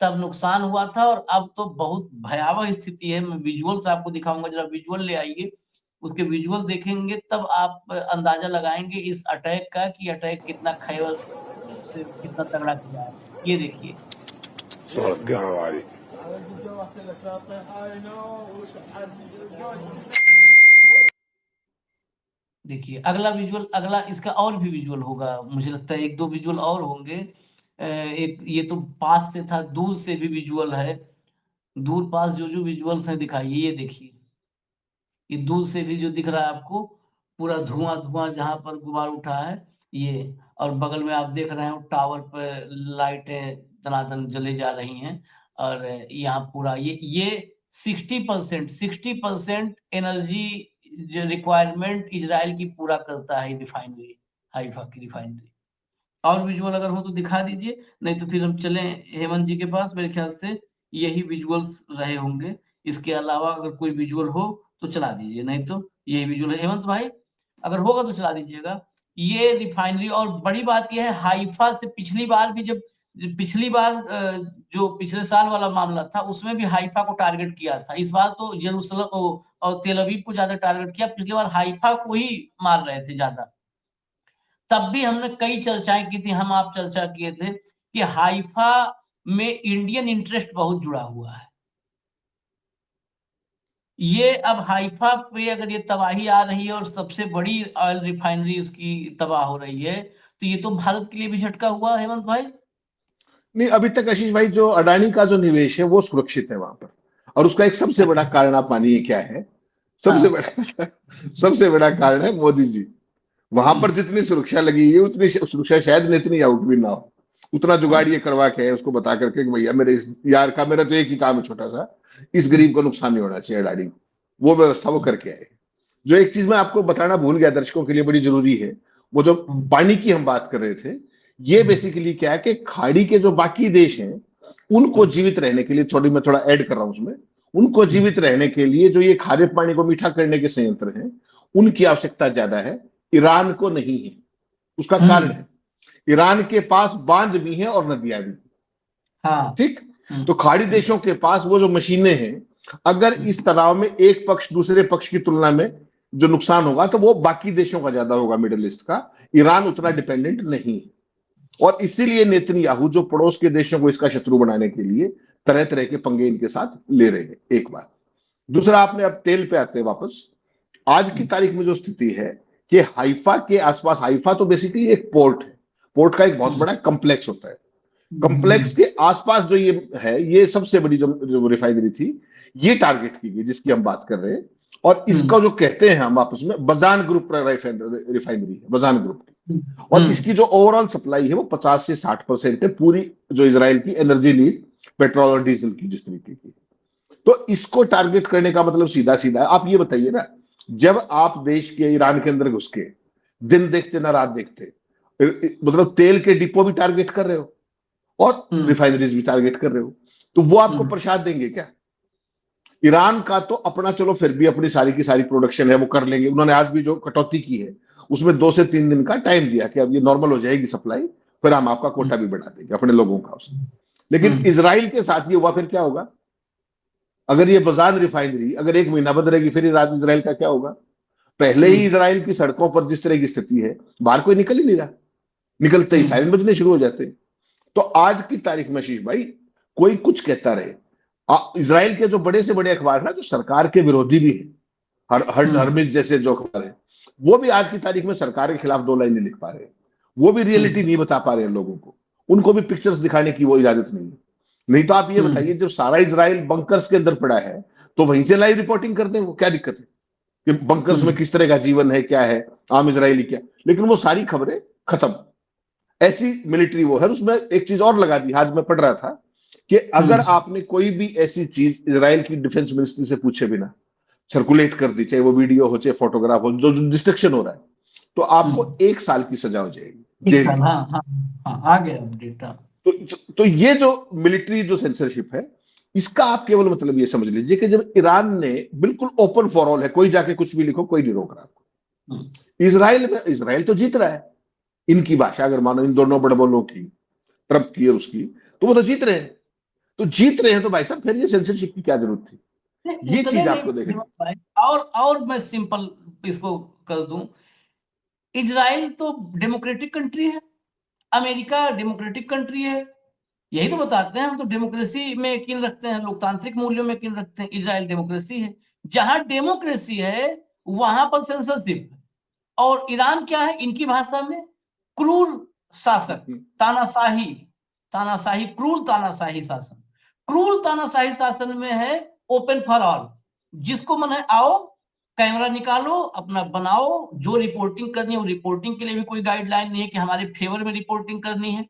S1: तब नुकसान हुआ था और अब तो बहुत भयावह स्थिति है। मैं विजुअल्स आपको दिखाऊंगा, जरा विजुअल ले आइए। उसके विजुअल देखेंगे तब आप अंदाजा लगाएंगे इस अटैक का कि अटैक कितना खैबर से कितना तगड़ा किया है। ये देखिए, देखिए अगला विजुअल, अगला इसका और भी विजुअल होगा, मुझे लगता है 1-2 विजुअल और होंगे। एक ये तो पास से था, दूर से भी विजुअल है। दूर पास जो जो विजुअल्स हैं दिखाइए। ये देखिए, ये दूर से भी जो दिख रहा है आपको, पूरा धुआं धुआं जहां पर गुबार उठा है ये, और बगल में आप देख रहे हो टावर पर लाइटें दनादन जले जा रही हैं। और यहाँ पूरा ये 60% एनर्जी जो रिक्वायरमेंट इजराइल की पूरा करता है रिफाइनरी, हाइफा की रिफाइनरी। और विजुअल अगर हो तो दिखा दीजिए, नहीं तो फिर हम चलें हेमंत जी के पास। मेरे ख्याल से यही विजुअल्स रहे होंगे, इसके अलावा अगर कोई विजुअल हो तो चला दीजिए, नहीं तो यही विजुअल है। हेमंत भाई अगर होगा तो चला दीजिएगा। ये रिफाइनरी, और बड़ी बात यह है हाइफा से पिछली बार भी, जब पिछली बार जो पिछले साल वाला मामला था उसमें भी हाइफा को टारगेट किया था। इस बार तो यरूशलेम और तेल अवीव को ज्यादा टारगेट किया, पिछली बार हाइफा को ही मार रहे थे ज्यादा। तब भी हमने कई चर्चाएं की थी, हम आप चर्चा किए थे कि हाइफा में इंडियन इंटरेस्ट बहुत जुड़ा हुआ है। ये अब हाइफा पे अगर ये तबाही आ रही है और सबसे बड़ी ऑयल रिफाइनरी उसकी तबाह हो रही है, तो ये तो भारत के लिए भी झटका हुआ हेमंत भाई।
S2: नहीं, अभी तक आशीष भाई जो अडानी का जो निवेश है वो सुरक्षित है वहां पर, और उसका एक सबसे बड़ा कारण आप मानिए क्या है? सबसे बड़ा सबसे बड़ा कारण है मोदी जी। वहां पर जितनी सुरक्षा लगी है उतनी सुरक्षा शायद नेतन्याहू भी ना हो। उतना जुगाड़ ये करवा के उसको बता करके कि भैया मेरे इस यार का, मेरा तो एक ही काम है छोटा सा, इस गरीब को नुकसान नहीं होना चाहिए अडानी, वो व्यवस्था वो करके आए। जो एक चीज मैं आपको बताना भूल गया, दर्शकों के लिए बड़ी जरूरी है, वो जो पानी की हम बात कर रहे थे, ये बेसिकली क्या है कि खाड़ी के जो बाकी देश हैं उनको जीवित रहने के लिए, मैं थोड़ा ऐड कर रहा हूं उसमें, उनको जीवित रहने के लिए जो ये खारे पानी को मीठा करने के संयंत्र हैं उनकी आवश्यकता ज्यादा है, ईरान को नहीं है। उसका कारण है ईरान के पास बांध भी है और नदियां भी।
S1: हाँ।
S2: ठीक, तो खाड़ी देशों के पास वो जो मशीनें हैं, अगर इस तनाव में एक पक्ष दूसरे पक्ष की तुलना में जो नुकसान होगा तो वो बाकी देशों का ज्यादा होगा, मिडिल ईस्ट का। ईरान उतना डिपेंडेंट नहीं है, और इसीलिए नेतन्याहू जो पड़ोस के देशों को इसका शत्रु बनाने के लिए तरह तरह के पंगे इनके साथ ले रहे हैं, एक बात। दूसरा, आपने अब तेल पे आते हैं वापस। आज की तारीख में जो स्थिति है कि हाइफा के आसपास, हाइफा तो बेसिकली एक पोर्ट है, पोर्ट का एक बहुत बड़ा कॉम्प्लेक्स होता है। कॉम्प्लेक्स के आसपास जो ये है, ये सबसे बड़ी जो रिफाइनरी थी ये टारगेट की गई जिसकी हम बात कर रहे हैं। और इसका जो कहते हैं हम आपस में बजान ग्रुप रिफाइनरी है, बजान ग्रुप की। और इसकी जो ओवरऑल सप्लाई है वो 50 से 60% है पूरी जो इजराइल की एनर्जी नीड, पेट्रोल और डीजल की जिस तरीके की। तो इसको टारगेट करने का मतलब सीधा सीधा, आप ये बताइए ना, जब आप देश के ईरान के अंदर घुस के दिन देखते ना रात देखते, मतलब तेल के डिपो भी टारगेट कर रहे हो और रिफाइनरीज भी टारगेट कर रहे हो, तो वो आपको प्रसाद देंगे क्या? ईरान का तो अपना चलो फिर भी अपनी सारी की सारी प्रोडक्शन है वो कर लेंगे, उन्होंने आज भी जो कटौती की है उसमें 2 से 3 दिन का टाइम दिया कि अब ये नॉर्मल हो जाएगी सप्लाई, फिर हम आपका कोटा भी बढ़ा देंगे अपने लोगों का उसमें। लेकिन इजराइल के साथ ये हुआ, फिर क्या होगा? अगर ये बजान रिफाइनरी अगर 1 महीना बंद रहेगी, फिर इजराइल का क्या होगा? पहले ही इजराइल की सड़कों पर जिस तरह की स्थिति है, बाहर कोई निकल ही नहीं रहा, निकलते ही सायरन बजने शुरू हो जाते हैं। तो आज की तारीख में आशीष भाई, कोई कुछ कहता रहे, इजराइल के जो बड़े से बड़े अखबार है जो सरकार के विरोधी भी है, हरमिज जैसे जो अखबार है, वो भी आज की तारीख में सरकार के खिलाफ 2 लाइन नहीं लिख पा रहे, वो भी रियलिटी नहीं बता पा रहे हैं लोगों को, उनको भी पिक्चर्स दिखाने की वो इजाजत नहीं है। नहीं तो आप ये बताइए, जब सारा इजराइल बंकर्स के अंदर पड़ा है तो वहीं से लाइव रिपोर्टिंग कर दें, वो क्या दिक्कत है कि बंकर्स में किस तरह का जीवन है, क्या है, आम इजरायली क्या, लेकिन वो सारी खबरें खत्म। ऐसी मिलिट्री वो है। उसमें एक चीज और लगा दी, आज मैं पढ़ रहा था कि अगर आपने कोई भी ऐसी चीज इजराइल की डिफेंस मिनिस्ट्री से पूछे बिना सर्कुलेट कर दी, चाहे वो वीडियो हो चाहे फोटोग्राफ हो, जो डिस्ट्रक्शन हो रहा है, तो आपको 1 साल की सजा हो जाएगी जेल में।
S1: आ गया डेटा।
S2: तो ये जो मिलिट्री जो सेंसरशिप है, इसका आप केवल मतलब ये समझ लीजिए कि जब ईरान ने बिल्कुल ओपन फॉर ऑल है, कोई जाके कुछ भी लिखो, कोई नहीं रोक रहा आपको। इजराइल तो जीत रहा है, इनकी भाषा अगर मानो इन दोनों बड़बोलों की, ट्रंप की और उसकी, तो वो तो जीत रहे हैं। तो जीत रहे हैं तो भाई साहब फिर ये सेंसरशिप की क्या जरूरत थी? ये चीज आपको देखनी।
S1: और मैं सिंपल इसको कर दूं, इजराइल तो डेमोक्रेटिक कंट्री है, अमेरिका डेमोक्रेटिक कंट्री है, यही तो बताते हैं हम तो डेमोक्रेसी में यकीन रखते हैं, लोकतांत्रिक मूल्यों में यकीन रखते हैं। इजराइल डेमोक्रेसी है, जहां डेमोक्रेसी है वहां पर सेंसरशिप है। और ईरान क्या है, इनकी भाषा में क्रूर शासक, तानाशाही, क्रूर तानाशाही शासन। क्रूर तानाशाही शासन में है ओपन फॉर ऑल, जिसको मन है आओ, कैमरा निकालो, अपना बनाओ, जो रिपोर्टिंग करनी है वो रिपोर्टिंग के लिए भी कोई गाइडलाइन नहीं है कि हमारे फेवर में रिपोर्टिंग करनी है।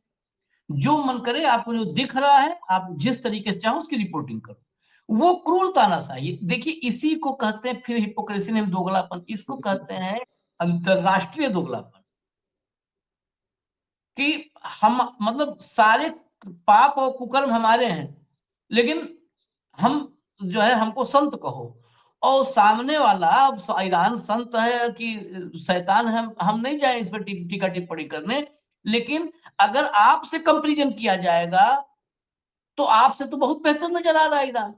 S1: जो मन करे, आपको जो दिख रहा है आप जिस तरीके से चाहो उसकी रिपोर्टिंग करो। वो क्रूर तानाशाही, देखिए इसी को कहते हैं, फिर हिपोक्रेसी ने दोगलापन, इसको कहते हैं अंतरराष्ट्रीय दोगलापन। कि हम मतलब सारे पाप और कुकर्म हमारे हैं, लेकिन हम जो है हमको संत कहो, और सामने वाला ईरान संत है कि शैतान है, हम नहीं जाए इस पर टीका टिप्पणी करने, लेकिन अगर आपसे कंपैरिजन किया जाएगा तो आपसे तो बहुत बेहतर नजर आ रहा है ईरान,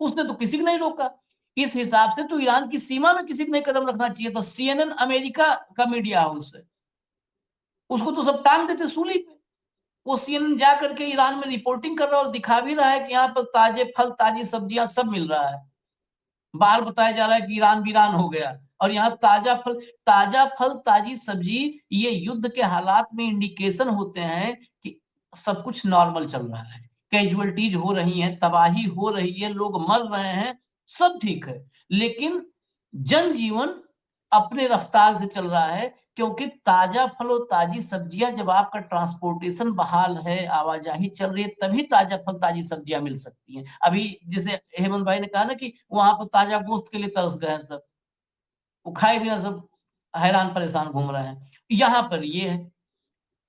S1: उसने तो किसी को नहीं रोका। इस हिसाब से तो ईरान की सीमा में किसी को नहीं कदम रखना चाहिए था। CNN अमेरिका का मीडिया हाउस है, उसको तो सब टांग देते सूली पे। वो CNN जा करके ईरान में रिपोर्टिंग कर रहा है और दिखा भी रहा है कि यहाँ पर ताजे फल, ताजी सब्जियां सब मिल रहा है। बाहर बताया जा रहा है कि ईरान वीरान हो गया, और यहाँ ताजा फल, ताजी सब्जी, ये युद्ध के हालात में इंडिकेशन होते हैं कि सब कुछ नॉर्मल चल रहा है, कैजुअलिटीज हो रही हैं, तबाही हो रही है, लोग मर रहे हैं, सब ठीक है, लेकिन जनजीवन अपने रफ्तार से चल रहा है, क्योंकि ताजा फल और ताजी सब्जियां, जब आपका ट्रांसपोर्टेशन बहाल है, आवाजाही चल रही है, तभी ताजा फल, ताजी सब्जियां मिल सकती हैं। अभी जैसे हेमंत भाई ने कहा ना कि वहां पर ताजा गोश्त के लिए तरस गए हैं सब, वो खाए बिना सब हैरान परेशान घूम रहे हैं। यहाँ पर ये है,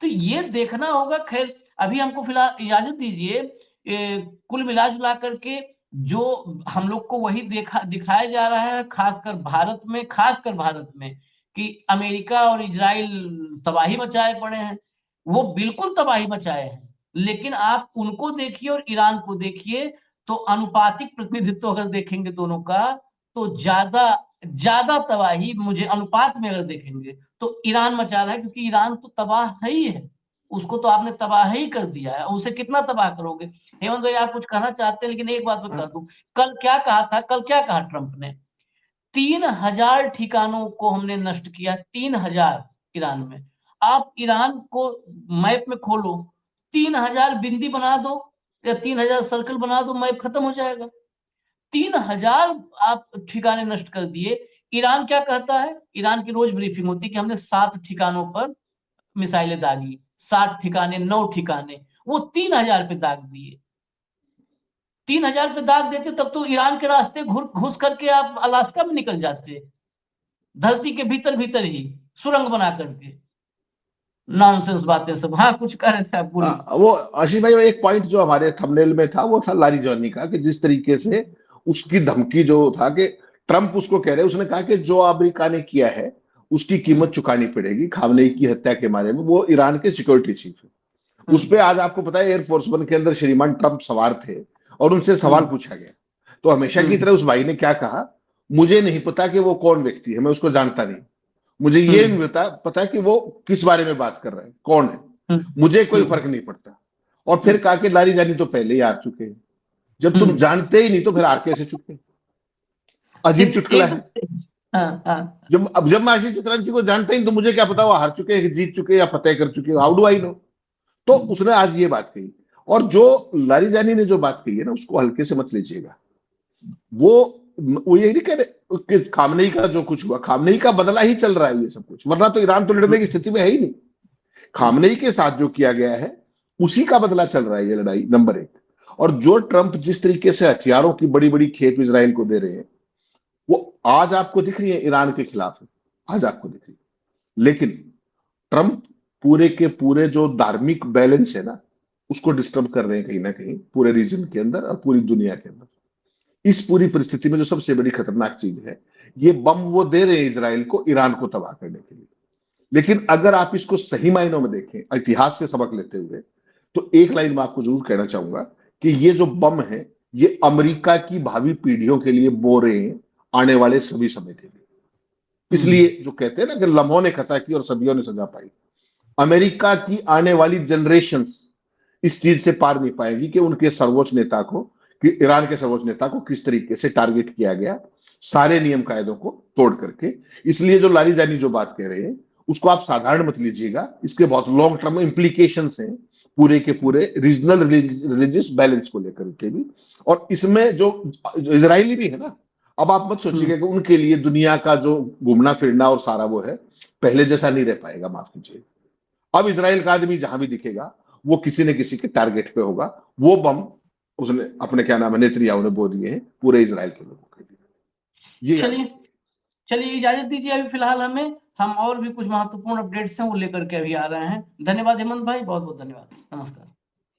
S1: तो ये देखना होगा। खैर अभी हमको फिलहाल इजाजत दीजिए, कुल मिला जुला करके जो हम लोग को वही दिखाया जा रहा है, खासकर भारत में कि अमेरिका और इजराइल तबाही मचाए पड़े हैं। वो बिल्कुल तबाही मचाए हैं, लेकिन आप उनको देखिए और ईरान को देखिए, तो अनुपातिक प्रतिनिधित्व अगर देखेंगे दोनों का, तो ज्यादा तबाही, मुझे अनुपात में अगर देखेंगे तो ईरान मचा रहा है, क्योंकि ईरान तो तबाह ही है, उसको तो आपने तबाह ही कर दिया है। उसे कितना तबाह करोगे? हेमंत भाई आप कुछ कहना चाहते हैं, लेकिन एक बात बता दूं, कल क्या कहा ट्रंप ने, 3000 ठिकानों को हमने नष्ट किया, 3000 ईरान में। आप ईरान को मैप में खोलो, 3000 बिंदी बना दो या 3000 सर्कल बना दो, मैप खत्म हो जाएगा। 3000 आप ठिकाने नष्ट कर दिए। ईरान क्या कहता है, ईरान की रोज ब्रीफिंग होती है कि हमने 7 ठिकानों पर मिसाइलें दागी, 7 ठिकाने, 9 ठिकाने, वो 3000 पे दाग दिए। 3000 पे दाग देते तब तो ईरान के रास्ते घुस करके आप अलास्का में निकल जाते, धरती के भीतर ही सुरंग बना करके। नॉनसेंस बातें सब। हाँ कुछ कह रहे थे आप, बोलिए।
S2: वो आशीष भाई, एक पॉइंट जो हमारे थंबनेल में था वो था लारी जॉनी का, कि जिस तरीके से उसकी धमकी जो था कि ट्रंप उसको कह रहे, उसने कहा कि जो अमेरिका ने किया है उसकी कीमत चुकानी पड़ेगी खामनेई की हत्या के बारे में। वो ईरान के सिक्योरिटी चीफ है। उस पे आज आपको पता है एयरफोर्स वन के अंदर श्रीमान ट्रंप सवार थे और उनसे सवाल पूछा गया, तो हमेशा की तरह उस भाई ने क्या कहा, मुझे नहीं पता कि वो कौन व्यक्ति है, मैं उसको जानता नहीं, मुझे ये नहीं पता कि वो किस बारे में बात कर रहा है, कौन है, मुझे कोई फर्क नहीं पड़ता। और फिर कहा कि लारी जानी तो पहले ही हार चुके हैं, जब तुम जानते ही नहीं तो फिर हार कैसे चुके। अजीब चुटकुला है। जब मैं आशीष चित्रांशी को जानता ही नहीं तो मुझे क्या पता वो हार चुके हैं, जीत चुके या फतेह कर चुके, हाउ डू आई नो। तो उसने आज ये बात कही, और जो लारी जानी ने जो बात कही है ना उसको हल्के से मत लीजिएगा। वो ये नहीं कह रहे कि खामनेई का जो कुछ हुआ, खामनेई का बदला ही चल रहा है ये सब कुछ, वरना तो ईरान तो लड़ने की स्थिति में है ही नहीं। खामनेई के साथ जो किया गया है उसी का बदला चल रहा है ये लड़ाई, नंबर एक। और जो ट्रंप जिस तरीके से हथियारों की बड़ी बड़ी खेप इजराइल को दे रहे हैं वो आज आपको दिख रही है ईरान के खिलाफ है, आज आपको दिख रही है। लेकिन ट्रंप पूरे के पूरे जो धार्मिक बैलेंस है ना उसको डिस्टर्ब कर रहे हैं कहीं ना कहीं पूरे रीजन के अंदर और पूरी दुनिया के अंदर। इस पूरी परिस्थिति में जो सबसे बड़ी खतरनाक चीज है, ये बम वो दे रहे हैं इजराइल को ईरान को तबाह करने के लिए। लेकिन अगर आप इसको सही मायनों में देखें, इतिहास से सबक लेते हुए, तो एक लाइन मैं आपको जरूर कहना चाहूंगा कि ये जो बम है ये अमेरिका की भावी पीढ़ियों के लिए बो रहे हैं, आने वाले सभी समय के लिए। इसलिए जो कहते हैं ना कि लम्हों ने खता की और सदियों ने सजा पाई, अमेरिका की आने वाली जनरेशंस इस चीज से पार नहीं पाएगी कि उनके सर्वोच्च नेता को, कि ईरान के सर्वोच्च नेता को किस तरीके से टारगेट किया गया, सारे नियम कायदों को तोड़ करके। इसलिए जो लारी जानी जो बात कह रहे हैं उसको आप साधारण मत लीजिएगा, इसके बहुत लॉन्ग टर्म इंप्लीकेशंस हैं पूरे के पूरे रीजनल रिलीजियस बैलेंस को लेकर के भी। और इसमें जो इजरायली भी है ना, अब आप मत सोचिएगा कि उनके लिए दुनिया का जो घूमना फिरना और सारा वो है पहले जैसा नहीं रह पाएगा, माफ कीजिए। अब इजराइल का आदमी जहां भी दिखेगा वो किसी न किसी के टारगेट पे होगा। वो बम उसने अपने क्या नाम है नेतन्याहू ने बो दिए हैं पूरे इजराइल के लोगों के लिए।
S1: चलिए इजाजत दीजिए अभी फिलहाल हमें, हम और भी कुछ महत्वपूर्ण अपडेट्स हैं वो लेकर के अभी आ रहे हैं। धन्यवाद हेमंत भाई, बहुत बहुत धन्यवाद, नमस्कार।